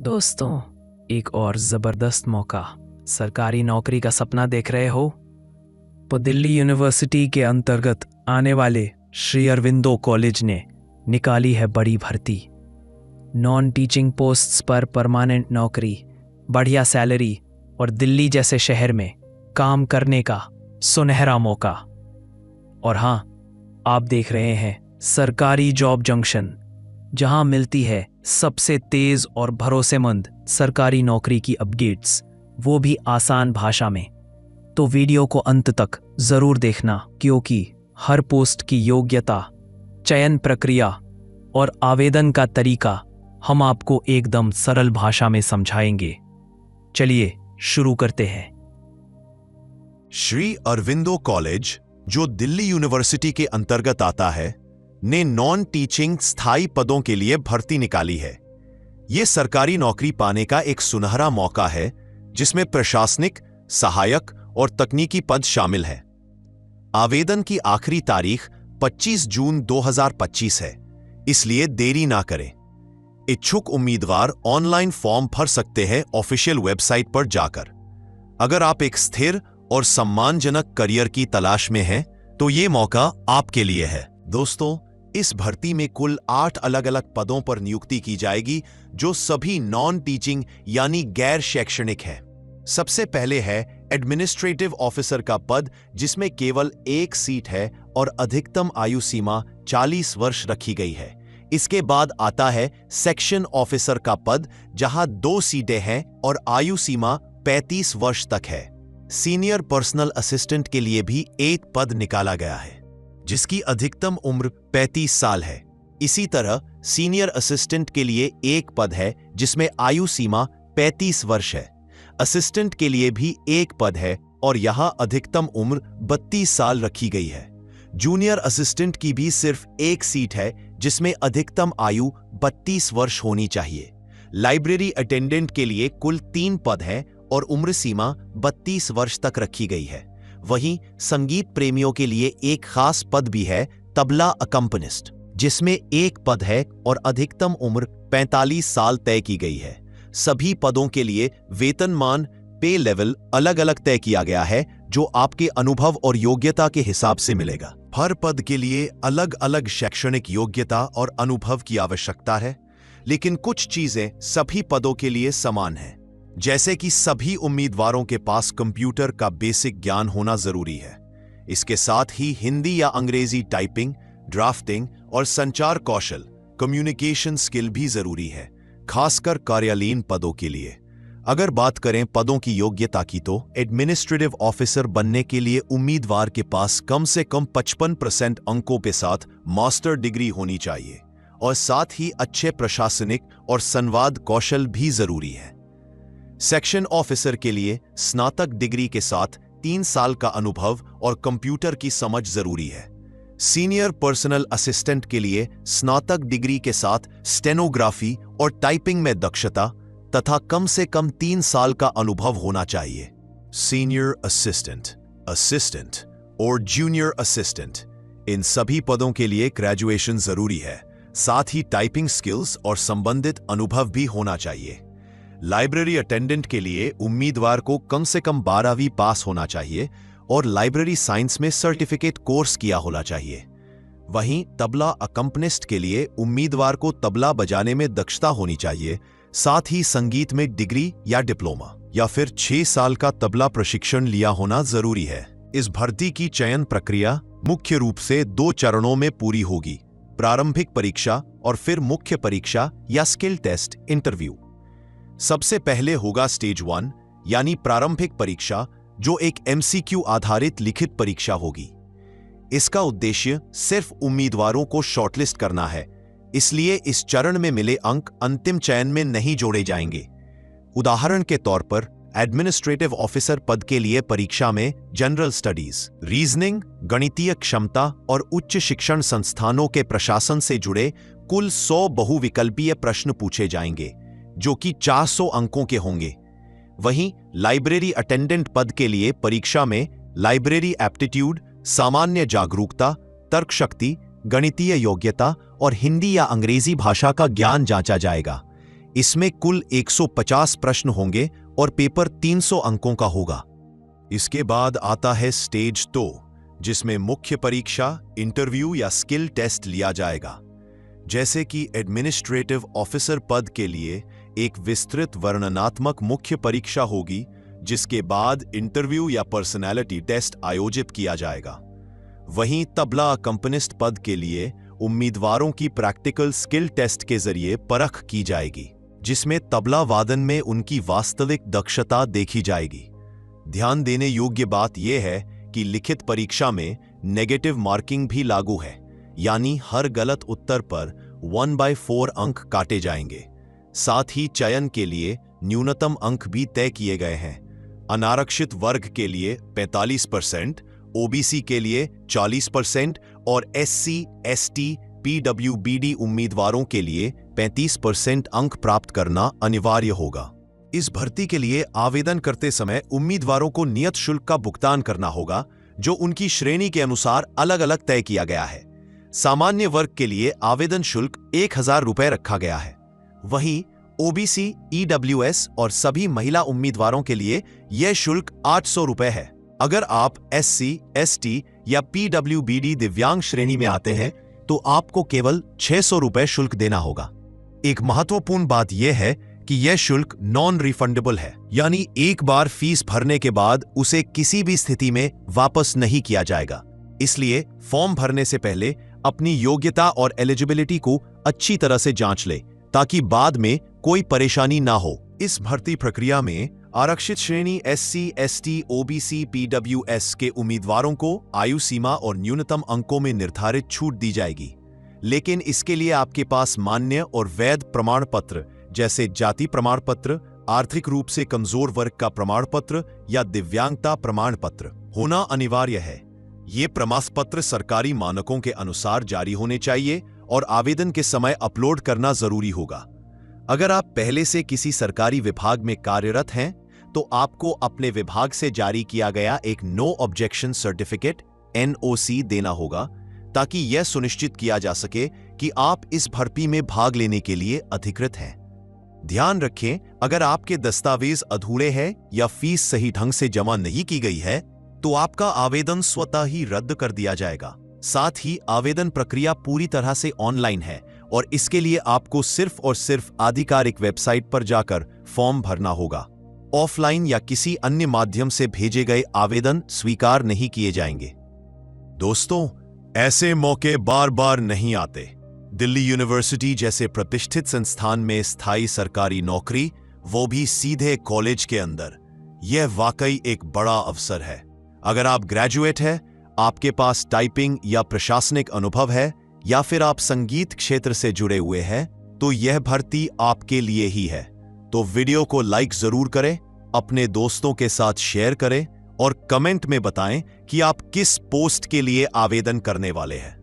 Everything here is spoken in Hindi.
दोस्तों, एक और ज़बरदस्त मौका। सरकारी नौकरी का सपना देख रहे हो तो दिल्ली यूनिवर्सिटी के अंतर्गत आने वाले श्री अरविंदो कॉलेज ने निकाली है बड़ी भर्ती। नॉन टीचिंग पोस्ट्स पर परमानेंट नौकरी, बढ़िया सैलरी और दिल्ली जैसे शहर में काम करने का सुनहरा मौका। और हाँ, आप देख रहे हैं सरकारी जॉब जंक्शन, जहां मिलती है सबसे तेज और भरोसेमंद सरकारी नौकरी की अपडेट्स, वो भी आसान भाषा में। तो वीडियो को अंत तक जरूर देखना, क्योंकि हर पोस्ट की योग्यता, चयन प्रक्रिया और आवेदन का तरीका हम आपको एकदम सरल भाषा में समझाएंगे। चलिए शुरू करते हैं। श्री अरविंदो कॉलेज, जो दिल्ली यूनिवर्सिटी के अंतर्गत आता है, ने नॉन टीचिंग स्थायी पदों के लिए भर्ती निकाली है। यह सरकारी नौकरी पाने का एक सुनहरा मौका है, जिसमें प्रशासनिक, सहायक और तकनीकी पद शामिल हैं। आवेदन की आखिरी तारीख 25 जून 2025 है, इसलिए देरी ना करें। इच्छुक उम्मीदवार ऑनलाइन फॉर्म भर सकते हैं ऑफिशियल वेबसाइट पर जाकर। अगर आप एक स्थिर और सम्मानजनक करियर की तलाश में हैं, तो ये मौका आपके लिए है। दोस्तों, इस भर्ती में कुल 8 अलग अलग पदों पर नियुक्ति की जाएगी, जो सभी नॉन टीचिंग यानी गैर शैक्षणिक है। सबसे पहले है एडमिनिस्ट्रेटिव ऑफिसर का पद, जिसमें केवल एक सीट है और अधिकतम आयु सीमा 40 वर्ष रखी गई है। इसके बाद आता है सेक्शन ऑफिसर का पद, जहां 2 सीटें हैं और आयु सीमा 35 वर्ष तक है। सीनियर पर्सनल असिस्टेंट के लिए भी एक पद निकाला गया है, जिसकी अधिकतम उम्र 35 साल है। इसी तरह सीनियर असिस्टेंट के लिए एक पद है, जिसमें आयु सीमा 35 वर्ष है। असिस्टेंट के लिए भी एक पद है और यहां अधिकतम उम्र 32 साल रखी गई है। जूनियर असिस्टेंट की भी सिर्फ एक सीट है, जिसमें अधिकतम आयु 32 वर्ष होनी चाहिए। लाइब्रेरी अटेंडेंट के लिए कुल 3 पद हैं और उम्र सीमा 32 वर्ष तक रखी गई है। वहीं संगीत प्रेमियों के लिए एक खास पद भी है, तबला अकम्पनिस्ट, जिसमें एक पद है और अधिकतम उम्र 45 साल तय की गई है। सभी पदों के लिए वेतनमान, पे लेवल अलग अलग तय किया गया है, जो आपके अनुभव और योग्यता के हिसाब से मिलेगा। हर पद के लिए अलग अलग शैक्षणिक योग्यता और अनुभव की आवश्यकता है, लेकिन कुछ चीजें सभी पदों के लिए समान हैं। जैसे कि सभी उम्मीदवारों के पास कंप्यूटर का बेसिक ज्ञान होना जरूरी है। इसके साथ ही हिंदी या अंग्रेजी टाइपिंग, ड्राफ्टिंग और संचार कौशल, कम्युनिकेशन स्किल भी जरूरी है, खासकर कार्यालयीन पदों के लिए। अगर बात करें पदों की योग्यता की, तो एडमिनिस्ट्रेटिव ऑफिसर बनने के लिए उम्मीदवार के पास कम से कम 55% अंकों के साथ मास्टर डिग्री होनी चाहिए और साथ ही अच्छे प्रशासनिक और संवाद कौशल भी जरूरी है। सेक्शन ऑफिसर के लिए स्नातक डिग्री के साथ 3 साल का अनुभव और कंप्यूटर की समझ जरूरी है। सीनियर पर्सनल असिस्टेंट के लिए स्नातक डिग्री के साथ स्टेनोग्राफी और टाइपिंग में दक्षता तथा कम से कम 3 साल का अनुभव होना चाहिए। सीनियर असिस्टेंट, असिस्टेंट और जूनियर असिस्टेंट, इन सभी पदों के लिए ग्रेजुएशन जरूरी है। साथ ही टाइपिंग स्किल्स और संबंधित अनुभव भी होना चाहिए। लाइब्रेरी अटेंडेंट के लिए उम्मीदवार को कम से कम 12वीं पास होना चाहिए और लाइब्रेरी साइंस में सर्टिफिकेट कोर्स किया होना चाहिए। वहीं तबला अकम्पनिस्ट के लिए उम्मीदवार को तबला बजाने में दक्षता होनी चाहिए। साथ ही संगीत में डिग्री या डिप्लोमा या फिर 6 साल का तबला प्रशिक्षण लिया होना जरूरी है। इस भर्ती की चयन प्रक्रिया मुख्य रूप से 2 चरणों में पूरी होगी, प्रारंभिक परीक्षा और फिर मुख्य परीक्षा या स्किल टेस्ट इंटरव्यू। सबसे पहले होगा स्टेज 1 यानी प्रारंभिक परीक्षा, जो एक MCQ आधारित लिखित परीक्षा होगी। इसका उद्देश्य सिर्फ उम्मीदवारों को शॉर्टलिस्ट करना है, इसलिए इस चरण में मिले अंक अंतिम चयन में नहीं जोड़े जाएंगे। उदाहरण के तौर पर एडमिनिस्ट्रेटिव ऑफिसर पद के लिए परीक्षा में जनरल स्टडीज, रीजनिंग, गणितीय क्षमता और उच्च शिक्षण संस्थानों के प्रशासन से जुड़े कुल 100 बहुविकल्पीय प्रश्न पूछे जाएंगे, जो कि 400 अंकों के होंगे। वहीं लाइब्रेरी अटेंडेंट पद के लिए परीक्षा में लाइब्रेरी एप्टीट्यूड, सामान्य जागरूकता, तर्क शक्ति, गणितीय योग्यता और हिंदी या अंग्रेजी भाषा का ज्ञान जांचा जाएगा। इसमें कुल 150 प्रश्न होंगे और पेपर 300 अंकों का होगा। इसके बाद आता है स्टेज 2, जिसमें मुख्य परीक्षा, इंटरव्यू या स्किल टेस्ट लिया जाएगा। जैसे कि एडमिनिस्ट्रेटिव ऑफिसर पद के लिए एक विस्तृत वर्णनात्मक मुख्य परीक्षा होगी, जिसके बाद इंटरव्यू या पर्सनैलिटी टेस्ट आयोजित किया जाएगा। वहीं तबला अकम्पनिस्ट पद के लिए उम्मीदवारों की प्रैक्टिकल स्किल टेस्ट के जरिए परख की जाएगी, जिसमें तबला वादन में उनकी वास्तविक दक्षता देखी जाएगी। ध्यान देने योग्य बात यह है कि लिखित परीक्षा में नेगेटिव मार्किंग भी लागू है, यानी हर गलत उत्तर पर 1/4 अंक काटे जाएंगे। साथ ही चयन के लिए न्यूनतम अंक भी तय किए गए हैं। अनारक्षित वर्ग के लिए 45%, ओबीसी के लिए 40% और एससी, एसटी, पीडब्ल्यूबीडी उम्मीदवारों के लिए 35% अंक प्राप्त करना अनिवार्य होगा। इस भर्ती के लिए आवेदन करते समय उम्मीदवारों को नियत शुल्क का भुगतान करना होगा, जो उनकी श्रेणी के अनुसार अलग अलग तय किया गया है। सामान्य वर्ग के लिए आवेदन शुल्क 1000 रुपए रखा गया है। वहीं ओबीसी, ईडब्ल्यूएस और सभी महिला उम्मीदवारों के लिए यह शुल्क 800 रुपए है। अगर आप एससी, एसटी या पीडब्ल्यूबीडी दिव्यांग श्रेणी में आते हैं तो आपको केवल 600 रुपए शुल्क देना होगा। एक महत्वपूर्ण बात यह है कि यह शुल्क नॉन रिफंडेबल है, यानी एक बार फीस भरने के बाद उसे किसी भी स्थिति में वापस नहीं किया जाएगा। इसलिए फॉर्म भरने से पहले अपनी योग्यता और एलिजिबिलिटी को अच्छी तरह से जांच ले, ताकि बाद में कोई परेशानी ना हो। इस भर्ती प्रक्रिया में आरक्षित श्रेणी एससी, एसटी, ओबीसी, पीडब्ल्यूएस के उम्मीदवारों को आयु सीमा और न्यूनतम अंकों में निर्धारित छूट दी जाएगी, लेकिन इसके लिए आपके पास मान्य और वैध प्रमाण पत्र जैसे जाति प्रमाण पत्र, आर्थिक रूप से कमजोर वर्ग का प्रमाण पत्र या दिव्यांगता प्रमाण पत्र होना अनिवार्य है। ये प्रमाण पत्र सरकारी मानकों के अनुसार जारी होने चाहिए और आवेदन के समय अपलोड करना जरूरी होगा। अगर आप पहले से किसी सरकारी विभाग में कार्यरत हैं तो आपको अपने विभाग से जारी किया गया एक नो ऑब्जेक्शन सर्टिफिकेट NOC देना होगा, ताकि यह सुनिश्चित किया जा सके कि आप इस भर्ती में भाग लेने के लिए अधिकृत हैं। ध्यान रखें, अगर आपके दस्तावेज अधूरे हैं या फीस सही ढंग से जमा नहीं की गई है तो आपका आवेदन स्वतः ही रद्द कर दिया जाएगा। साथ ही आवेदन प्रक्रिया पूरी तरह से ऑनलाइन है और इसके लिए आपको सिर्फ और सिर्फ आधिकारिक वेबसाइट पर जाकर फॉर्म भरना होगा। ऑफलाइन या किसी अन्य माध्यम से भेजे गए आवेदन स्वीकार नहीं किए जाएंगे। दोस्तों, ऐसे मौके बार बार नहीं आते। दिल्ली यूनिवर्सिटी जैसे प्रतिष्ठित संस्थान में स्थायी सरकारी नौकरी, वो भी सीधे कॉलेज के अंदर, यह वाकई एक बड़ा अवसर है। अगर आप ग्रेजुएट हैं, आपके पास टाइपिंग या प्रशासनिक अनुभव है, या फिर आप संगीत क्षेत्र से जुड़े हुए हैं, तो यह भर्ती आपके लिए ही है। तो वीडियो को लाइक जरूर करें, अपने दोस्तों के साथ शेयर करें और कमेंट में बताएं कि आप किस पोस्ट के लिए आवेदन करने वाले हैं।